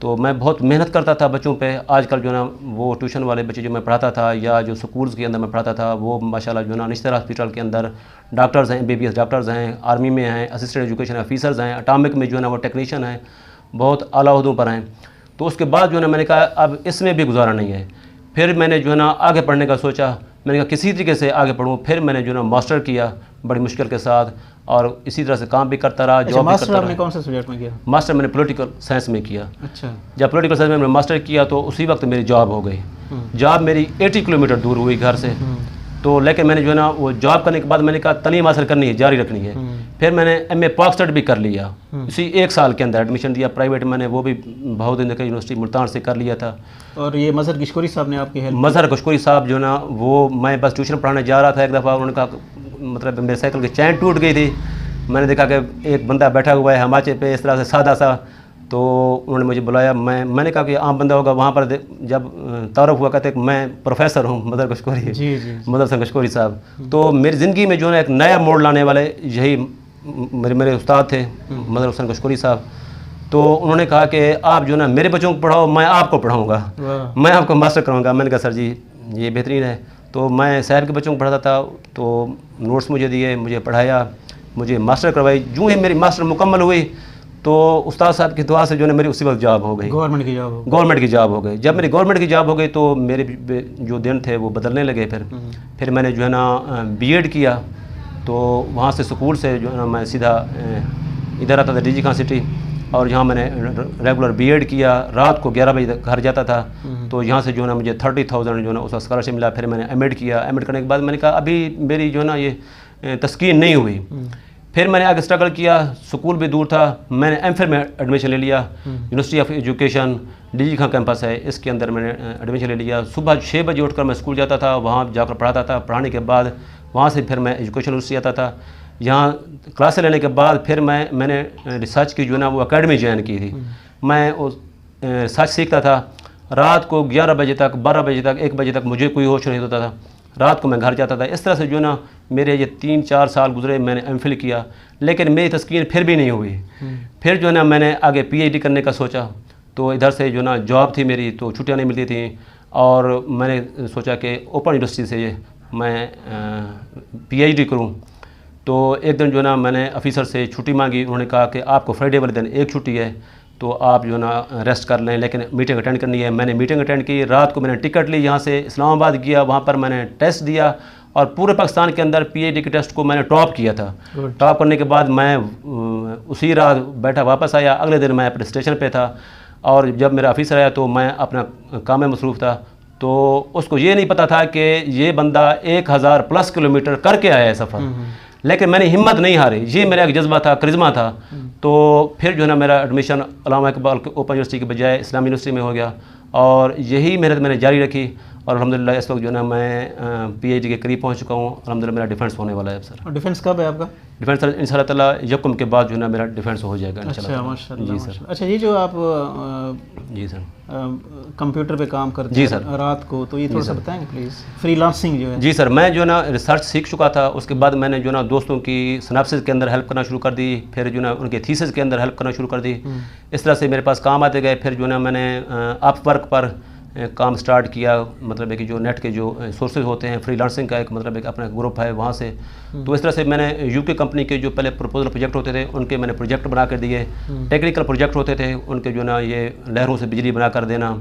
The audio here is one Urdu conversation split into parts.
تو میں بہت محنت کرتا تھا بچوں پہ. آج کل جو ہے نا وہ ٹیوشن والے بچے جو میں پڑھاتا تھا یا جو سکولز کے اندر میں پڑھاتا تھا وہ ماشاءاللہ جو ہے نا نشتر ہاسپٹل کے اندر ڈاکٹرز ہیں, MBBS ڈاکٹرز ہیں, آرمی میں ہیں, اسسٹنٹ ایجوکیشن آفیسرز ہیں, اٹامک میں جو ہے نا وہ ٹیکنیشین ہیں, بہت اعلیٰ عہدوں پر ہیں. تو اس کے بعد جو ہے نا میں نے کہا اب اس میں بھی گزارا نہیں ہے. پھر میں نے جو ہے نا آگے پڑھنے کا سوچا. میں نے کہا کسی طریقے سے آگے پڑھوں. پھر میں نے جو ہے نا ماسٹر کیا بڑی مشکل کے ساتھ, اور اسی طرح سے کام بھی کرتا رہا, جاب بھی ماسٹر کرتا آپ نے رہا. کون سے سبجیکٹ میں کیا؟ ماسٹر میں نے پولیٹیکل سائنس میں کیا. اچھا. جب پولیٹیکل سائنس میں نے ماسٹر کیا تو اسی وقت میری جاب ہو گئی. جاب میری 80 کلومیٹر دور ہوئی گھر سے. تو لیکن میں نے جو ہے نا وہ جاب کرنے کے بعد میں نے کہا تعلیم حاصل کرنی ہے, جاری رکھنی ہے. پھر میں نے MA پاکسٹڈ بھی کر لیا, اسی 1 سال کے اندر ایڈمیشن دیا پرائیویٹ. میں نے وہ بھی بہودند یونیورسٹی ملتان سے کر لیا تھا. اور یہ مظہر کشکوری صاحب نے آپ کی ہیلپ؟ مظہر کشکوری صاحب جو ہے نا وہ, میں بس ٹیوشن پڑھانے جا رہا تھا, ایک دفعہ انہوں نے کہا مطلب میرے سائیکل کی چین ٹوٹ گئی تھی. میں نے دیکھا کہ ایک بندہ بیٹھا ہوا ہے ہماچے پہ اس طرح سے سادہ سا. تو انہوں نے مجھے بلایا. میں نے کہا کہ عام بندہ ہوگا. وہاں پر جب تعارف ہوا کہتے کہ میں پروفیسر ہوں مظہر کشکوری, جی جی, مظہر حسن کشکوری صاحب. تو میری زندگی میں جو ہے نا ایک نیا موڑ لانے والے یہی میرے استاد تھے مظہر حسن کشکوری صاحب. تو انہوں نے کہا کہ آپ جو ہے نا میرے بچوں کو پڑھاؤ, میں آپ کو پڑھاؤں گا, میں آپ کو ماسٹر کروں گا. میں نے کہا سر جی یہ بہترین ہے. تو میں صاحب کے بچوں کو پڑھاتا تھا, تو نوٹس مجھے دیے, مجھے پڑھایا, مجھے ماسٹر کروائی. جو ہی میری ماسٹر مکمل ہوئی تو استاد صاحب کی دعا سے جو ہے میری اسی وقت جاب ہو گئی, گورنمنٹ کی جاب ہو گئی. گورنمنٹ کی جاب ہو گئی. جب میری گورنمنٹ کی جاب ہو گئی تو میرے جو دن تھے وہ بدلنے لگے. پھر میں نے جو ہے نا BEd کیا. تو وہاں سے سکول سے جو ہے نا میں سیدھا ادھر آتا تھا DG خان سٹی, اور یہاں میں نے ریگولر BEd کیا. رات کو 11 بجے گھر جاتا تھا. تو یہاں سے جو ہے نا مجھے 30,000 جو ہے نا اس وقت اسکالرشپ ملا. پھر میں نے MAd کیا. MAd کرنے کے بعد میں نے کہا ابھی میری جو ہے نا یہ تسکین نہیں ہوئی. پھر میں نے آگے اسٹرگل کیا. سکول بھی دور تھا. میں نے MPhil میں ایڈمیشن لے لیا. University of education DG Khan campus ہے, اس کے اندر میں نے ایڈمیشن لے لیا. صبح 6 بجے اٹھ کر میں اسکول جاتا تھا, وہاں جا کر پڑھاتا تھا. پڑھانے کے بعد وہاں سے پھر میں ایجوکیشن یونیورسٹی آتا تھا. یہاں کلاسیں لینے کے بعد پھر میں نے ریسرچ کی جو ہے نا وہ اکیڈمی جوائن کی تھی. میں ریسرچ سیکھتا تھا. رات کو 11 بجے تک, 12 بجے تک, 1 بجے تک مجھے کوئی ہوش نہیں ہوتا تھا. رات کو میں گھر جاتا تھا. اس طرح سے جو ہے نا میرے یہ 3-4 سال گزرے. میں نے MPhil کیا, لیکن میری تسکین پھر بھی نہیں ہوئی. پھر جو ہے نا میں نے آگے PhD کرنے کا سوچا. تو ادھر سے جو ہے نا جاب تھی میری, تو چھٹیاں نہیں ملتی تھیں, اور میں نے سوچا کہ اوپن یونیورسٹی سے میں PhD کروں. تو ایک دن جو ہے نا میں نے آفیسر سے چھٹی مانگی. انہوں نے کہا کہ آپ کو فرائیڈے والے دن ایک چھٹی ہے, تو آپ جو ہے نا ریسٹ کر لیں, لیکن میٹنگ اٹینڈ کرنی ہے. میں نے میٹنگ اٹینڈ کی. رات کو میں نے ٹکٹ لی, یہاں سے اسلام آباد گیا. وہاں پر میں نے ٹیسٹ دیا, اور پورے پاکستان کے اندر PhD کے ٹیسٹ کو میں نے ٹاپ کیا تھا. ٹاپ کرنے کے بعد میں اسی رات بیٹھا واپس آیا. اگلے دن میں اپنے اسٹیشن پہ تھا, اور جب میرا آفیسر آیا تو میں اپنا کام میں مصروف تھا. تو اس کو یہ نہیں پتہ تھا کہ یہ بندہ 1000+ کلومیٹر کر کے آیا ہے سفر. لیکن میں نے ہمت نہیں ہاری. یہ میرا ایک جذبہ تھا, کرزمہ تھا. تو پھر جو ہے نا میرا ایڈمیشن علامہ اقبال اوپن یونیورسٹی کے بجائے اسلامی یونیورسٹی میں ہو گیا, اور یہی محنت میں نے جاری رکھی. اور الحمدللہ اس وقت جو ہے نا میں PhD کے قریب پہنچ چکا ہوں. الحمدللہ میرا ڈیفینس ہونے والا ہے اب سر. اور ڈیفینس کب ہے آپ کا؟ ڈیفینس سر انشاء اللہ تعالیٰ یکم کے بعد جو ہے نا میرا ڈیفینس ہو جائے گا انشاء اچھا اللہ. ماشاء اللہ. جی سر. اچھا, یہ جو آپ جی سر کمپیوٹر پہ کام کرتے جی ہیں سر رات کو, تو یہ تھوڑا سا بتائیں گے پلیز. فری لانسنگ جو ہے. جی سر, میں جو ہے نا ریسرچ سیکھ چکا تھا. اس کے بعد میں نے جو ہے نا دوستوں کی سناپسس کے اندر ہیلپ کرنا شروع کر دی. پھر جو ہے نا ان کے تھیسس کے اندر ہیلپ کرنا شروع کر دی. اس طرح سے میرے پاس کام آتے گئے. پھر جو ہے نا میں نے اپ ورک پر کام سٹارٹ کیا. مطلب ہے کہ جو نیٹ کے جو سورسز ہوتے ہیں, فری لانسنگ کا ایک مطلب ایک اپنا گروپ ہے وہاں سے. تو اس طرح سے میں نے UK کمپنی کے جو پہلے پروپوزل پروجیکٹ ہوتے تھے ان کے میں نے پروجیکٹ بنا کر دیے. ٹیکنیکل پروجیکٹ ہوتے تھے ان کے جو ہے نا یہ لہروں سے بجلی بنا کر دینا,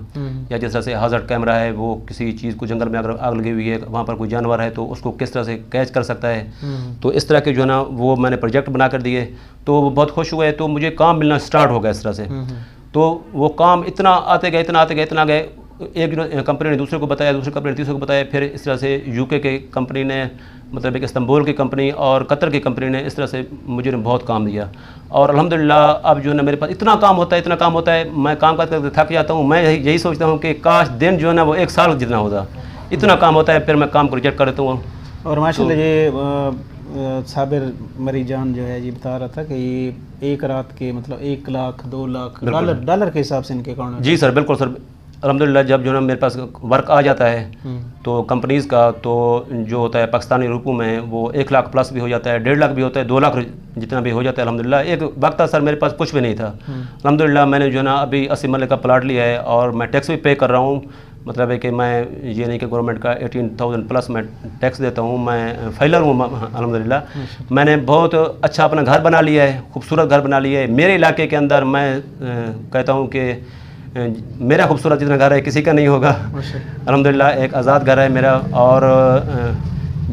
یا جس طرح سے ہازارڈ کیمرہ ہے, وہ کسی چیز کو جنگل میں اگر آگ لگی ہوئی ہے, وہاں پر کوئی جانور ہے تو اس کو کس طرح سے کیچ کر سکتا ہے. تو اس طرح کے جو ہے نا وہ میں نے پروجیکٹ بنا کر دیے. تو وہ بہت خوش ہوئے. تو مجھے کام ملنا سٹارٹ ہو گیا اس طرح سے. تو وہ کام اتنا آتے گئے. ایک کمپنی نے دوسرے کو بتایا, دوسری کمپنی نے تیسرے کو بتایا. پھر اس طرح سے UK کے کمپنی نے, مطلب ایک استنبول کی کمپنی اور قطر کی کمپنی نے اس طرح سے مجھے بہت کام دیا. اور الحمدللہ اب جو ہے نا میرے پاس اتنا کام ہوتا ہے, میں کام کرتے کرتے تھک جاتا ہوں. میں یہی سوچتا ہوں کہ کاش دن جو ہے نا وہ 1 سال جتنا ہوتا. اتنا کام ہوتا ہے. پھر میں کام کو ریجیکٹ کر دیتا ہوں. اور ماشاءاللہ یہ صابر مری جان جو ہے یہ بتا رہا تھا کہ یہ ایک رات کے مطلب 1 لاکھ 2 لاکھ ڈالر کے حساب سے ان کے اکاؤنٹ میں. جی سر, بالکل سر. الحمدللہ جب جو ہے نا میرے پاس ورک آ جاتا ہے تو کمپنیز کا تو جو ہوتا ہے پاکستانی روپوں میں وہ 1 لاکھ پلس بھی ہو جاتا ہے, 1.5 لاکھ بھی ہوتا ہے, 2 لاکھ جتنا بھی ہو جاتا ہے الحمدللہ. ایک وقت تھا سر میرے پاس کچھ بھی نہیں تھا, الحمدللہ میں نے جو ہے نا ابھی 80 مرلے کا پلاٹ لیا ہے اور میں ٹیکس بھی پے کر رہا ہوں. مطلب ہے کہ میں یہ نہیں کہ گورنمنٹ کا 18,000 پلس میں ٹیکس دیتا ہوں, میں فائلر ہوں الحمدللہ. میں نے بہت اچھا اپنا گھر بنا لیا ہے, خوبصورت گھر بنا لیا ہے میرے علاقے کے اندر. میں کہتا ہوں کہ میرا خوبصورت جتنا گھر ہے کسی کا نہیں ہوگا الحمدللہ. ایک آزاد گھر ہے میرا اور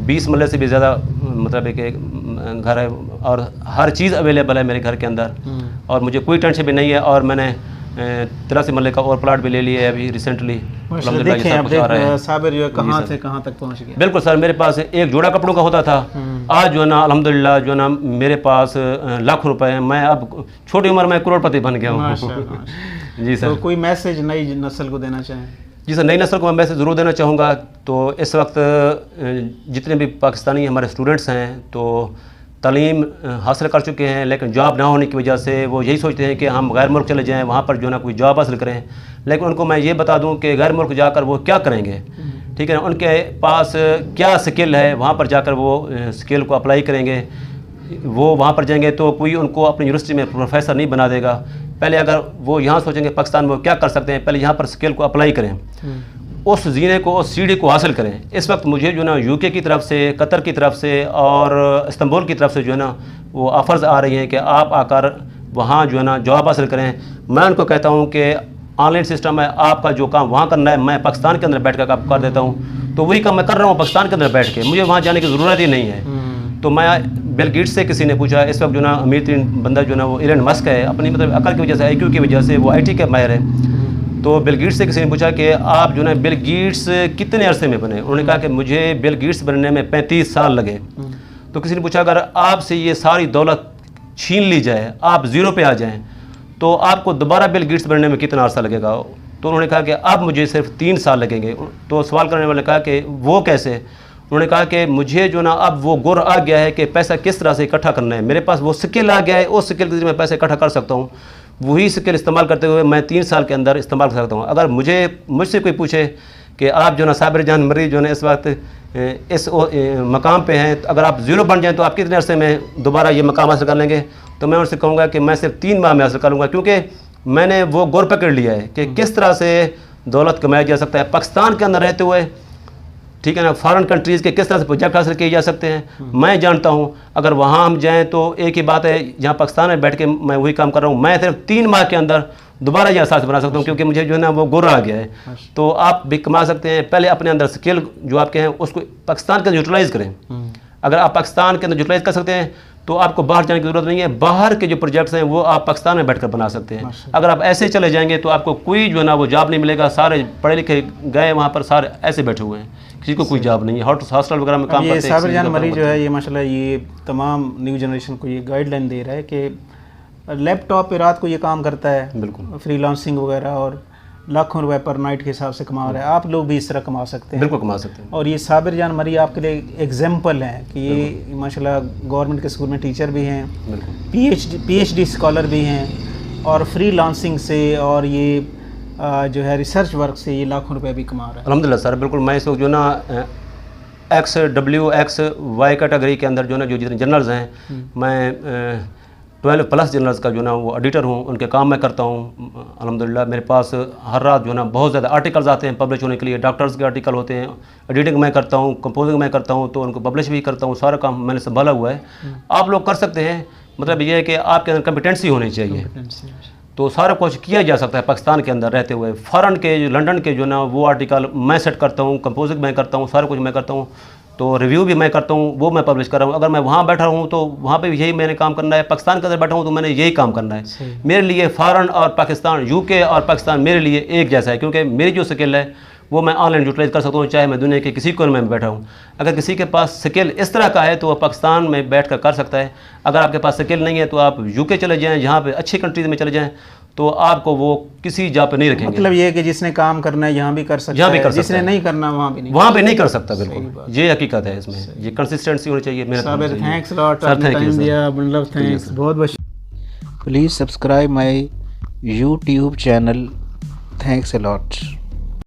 20 مرلے سے بھی زیادہ مطلب ہے کہ گھر ہے اور ہر چیز اویلیبل ہے میرے گھر کے اندر اور مجھے کوئی ٹینشن بھی نہیں ہے. اور میں نے 83 مرلے کا اور پلاٹ بھی لے لیا ہے ابھی ریسنٹلی. دیکھیں اب صابر جو ہے کہاں سے کہاں تک پہنچ گیا. بالکل سر, میرے پاس ایک جوڑا کپڑوں کا ہوتا تھا, آج جو ہے نا الحمدللہ جو ہے نا میرے پاس لاکھوں روپے ہیں. میں اب چھوٹی عمر میں کروڑ پتی بن گیا ہوں. جی سر, کوئی میسیج نئی نسل کو دینا چاہیں؟ جی سر, نئی نسل کو میں میسیج ضرور دینا چاہوں گا. تو اس وقت جتنے بھی پاکستانی ہمارے اسٹوڈنٹس ہیں تو تعلیم حاصل کر چکے ہیں لیکن جاب نہ ہونے کی وجہ سے وہ یہی سوچتے ہیں کہ ہم غیر ملک چلے جائیں, وہاں پر جو ہے نا کوئی جاب حاصل کریں. لیکن ان کو میں یہ بتا دوں کہ غیر ملک جا کر وہ کیا کریں گے, ٹھیک ہے نا, ان کے پاس کیا سکل ہے, وہاں پر جا کر وہ سکل کو اپلائی کریں گے. وہ وہاں پر جائیں گے تو کوئی ان کو اپنی یونیورسٹی میں پروفیسر نہیں بنا دے گا. پہلے اگر وہ یہاں سوچیں گے پاکستان میں وہ کیا کر سکتے ہیں, پہلے یہاں پر سکل کو اپلائی کریں, اس زینے کو, اس سیڑھی کو حاصل کریں. اس وقت مجھے جو ہے نا UK کی طرف سے, قطر کی طرف سے اور استنبول کی طرف سے جو ہے نا وہ آفرز آ رہی ہیں کہ آپ آ کر وہاں جو ہے نا جاب حاصل کریں. میں ان کو کہتا ہوں کہ آن لائن سسٹم ہے, آپ کا جو کام وہاں کرنا ہے میں پاکستان کے اندر بیٹھ کر کر دیتا ہوں. تو وہی کام میں کر رہا ہوں پاکستان کے اندر بیٹھ کے, مجھے وہاں جانے کی ضرورت ہی نہیں ہے. تو میں بل گیٹس سے کسی نے پوچھا, اس وقت جو نا امیر ترین بندہ جو ہے نا وہ ایلن مسک ہے, اپنی مطلب عقل کی وجہ سے, IQ کی وجہ سے وہ IT کا ماہر ہے. تو بل گیٹس سے کسی نے پوچھا کہ آپ جو ہے نا بل گیٹس کتنے عرصے میں بنے, انہوں نے کہا کہ مجھے بل گیٹس بننے میں 35 سال لگے. تو کسی نے پوچھا اگر آپ سے یہ ساری دولت چھین لی جائے, آپ زیرو پہ آ جائیں, تو آپ کو دوبارہ بل گیٹس بننے میں کتنا عرصہ لگے گا؟ تو انہوں نے کہا کہ اب مجھے صرف 3 سال لگیں گے. تو سوال کرنے والے نے کہا کہ وہ کیسے؟ انہوں نے کہا کہ مجھے جو نا اب وہ گر آ گیا ہے کہ پیسہ کس طرح سے اکٹھا کرنا ہے, میرے پاس وہ سکل آ گیا ہے, اس سکل کے ذریعے میں پیسے اکٹھا کر سکتا ہوں. وہی سکل استعمال کرتے ہوئے میں 3 سال کے اندر استعمال کر سکتا ہوں. اگر مجھ سے کوئی پوچھے کہ آپ جو نا صابر جان مری جو ہے اس وقت اس مقام پہ ہیں, اگر آپ زیرو بن جائیں تو آپ کتنے عرصے میں دوبارہ یہ مقام حاصل کر لیں گے؟ تو میں ان سے کہوں گا کہ میں صرف 3 ماہ میں حاصل کر لوں گا, کیونکہ میں نے وہ گر پکڑ لیا ہے کہ کس طرح سے دولت کمایا جا سکتا ہے پاکستان کے اندر رہتے ہوئے, ٹھیک ہے نا. فارن کنٹریز کے کس طرح سے پروجیکٹ حاصل کیے جا سکتے ہیں میں جانتا ہوں. اگر وہاں ہم جائیں تو ایک ہی بات ہے, جہاں پاکستان میں بیٹھ کے میں وہی کام کر رہا ہوں, میں صرف 3 ماہ کے اندر دوبارہ یہ احساس بنا سکتا ہوں, کیونکہ مجھے جو ہے نا وہ گر آ گیا ہے. تو آپ بھی کما سکتے ہیں, پہلے اپنے اندر سکل جو آپ کے ہیں اس کو پاکستان کے اندر یوٹیلائز کریں. اگر آپ پاکستان کے اندر یوٹیلائز کر سکتے ہیں تو آپ کو باہر جانے کی ضرورت نہیں ہے. باہر کے جو پروجیکٹس ہیں وہ آپ پاکستان میں بیٹھ کر بنا سکتے ہیں. اگر آپ ایسے چلے جائیں گے تو آپ کو کوئی جو ہے نا وہ جاب نہیں ملے گا. سارے پڑھے لکھے گئے وہاں پر, سارے ایسے بیٹھے ہوئے ہیں, کسی کو کوئی جاب نہیں ہے. ہاسٹل وغیرہ میں کام کرتے ہیں. صابر جان مری جو ہے یہ ماشاءاللہ یہ تمام نیو جنریشن کو یہ گائیڈ لائن دے رہا ہے کہ لیپ ٹاپ پہ رات کو یہ کام کرتا ہے, بالکل فری لانسنگ وغیرہ, اور لاکھوں روپے پر نائٹ کے حساب سے کما رہا ہے. آپ لوگ بھی اس طرح کما سکتے ہیں, بالکل کما سکتے ہیں. اور یہ صابر جان مری آپ کے لیے ایگزامپل ہیں کہ یہ ماشاءاللہ گورنمنٹ کے اسکول میں ٹیچر بھی ہیں, PhD اسکالر بھی ہیں, اور فری لانسنگ سے اور یہ جو ہے ریسرچ ورک سے یہ لاکھوں روپے بھی کما رہا ہے. الحمدللہ سر, بالکل. میں اس وقت جو نا XWXY کیٹیگری کے اندر جو نا جو جتنے جرنلز ہیں, میں 12+ جرنلز کا جو نا وہ ایڈیٹر ہوں, ان کے کام میں کرتا ہوں. الحمدللہ میرے پاس ہر رات جو نا بہت زیادہ آرٹیکلز آتے ہیں پبلش ہونے کے لیے. ڈاکٹرز کے آرٹیکل ہوتے ہیں, ایڈیٹنگ میں کرتا ہوں, کمپوزنگ میں کرتا ہوں, تو ان کو پبلش بھی کرتا ہوں. سارا کام میں نے سنبھالا ہوا ہے. آپ لوگ کر سکتے ہیں, مطلب یہ ہے کہ آپ کے اندر کمپیٹنسی ہونی چاہیے. تو سارا کچھ کیا جا سکتا ہے پاکستان کے اندر رہتے ہوئے. فارن کے لنڈن کے جو نا وہ آرٹیکل میں سیٹ کرتا ہوں, کمپوزنگ میں کرتا ہوں, سارا کچھ میں کرتا ہوں. تو ریویو بھی میں کرتا ہوں, وہ میں پبلش کر رہا ہوں. اگر میں وہاں بیٹھا ہوں تو وہاں پہ بھی یہی میں نے کام کرنا ہے. پاکستان کے اندر بیٹھا ہوں تو میں نے یہی کام کرنا ہے. میرے لیے فارن اور پاکستان, UK اور پاکستان میرے لیے ایک جیسا ہے, کیونکہ میری جو سکل ہے وہ میں آن لائن یوٹیلائز کر سکتا ہوں, چاہے میں دنیا کے کسی کور میں بیٹھا ہوں. اگر کسی کے پاس سکل اس طرح کا ہے تو وہ پاکستان میں بیٹھ کر سکتا ہے. اگر آپ کے پاس سکل نہیں ہے تو آپ UK چلے جائیں, جہاں پہ اچھی کنٹریز میں چلے جائیں, تو آپ کو وہ کسی جگہ پہ نہیں رکھیں گے. مطلب یہ ہے کہ جس نے کام کرنا ہے یہاں بھی کر سکتا ہے, جس نے نہیں کرنا وہاں بھی نہیں کر سکتا. بالکل یہ حقیقت ہے, اس میں یہ کنسسٹنسی ہونی چاہیے. صابر تھینکس لاٹ, آپ نے ٹائم دیا, مطلب تھینکس بہت بہت. Please subscribe my YouTube channel. Thanks a lot.